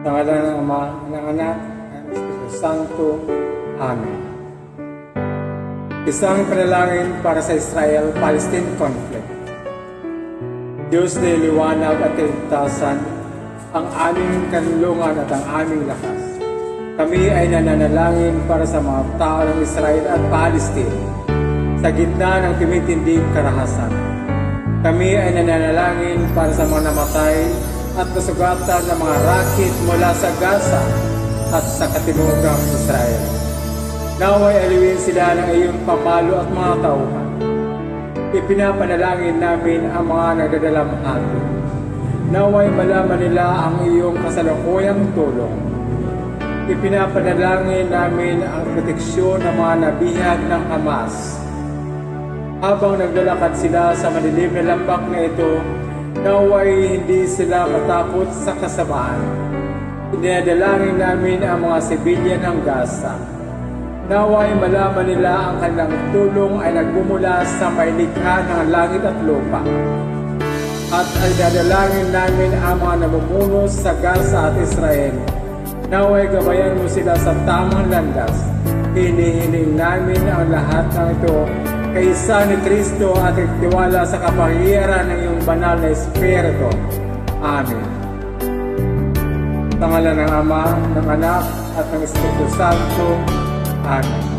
Sa ngalan ng Ama, ng Anak, ng Espiritu Santo. Amen. Isang panalangin para sa Israel-Palestine conflict. Diyos na liwanag at kaligtasan, ang aming kanlungan at ang aming lakas. Kami ay nananalangin para sa mga tao ng Israel at Palestine sa gitna ng tumitinding karahasan. Kami ay nananalangin para sa mga namatay at nasugatan ng mga rakit mula sa Gaza at sa katimugang Israel. Naway aliwin sila ng iyong pamalo at mga tauhan. Ipinapanalangin namin ang mga nagdadalamhati. Naway malaman nila ang iyong kasalukuyang tulong. Ipinapanalangin namin ang proteksyon ng mga nabihag ng Hamas. Habang naglalakad sila sa madilim na lambak na ito, naway hindi sila matakot sa kasamaan. Inadalangin namin ang mga sibilyan ng Gaza. Naway malaman nila ang kanilang tulong ay nagmumula sa mailikha ng langit at lupa. At ay dadalangin namin ang mga namumuno sa Gaza at Israel. Naway gabayan mo sila sa tamang landas. Hinihiling namin ang lahat ng ito kay Isa ni Kristo at itiwala sa kapangyarihan ng iyong banal na Espiritu. Amen. Sa ngalan ng Ama, ng Anak, at ng Espiritu Santo. Amen.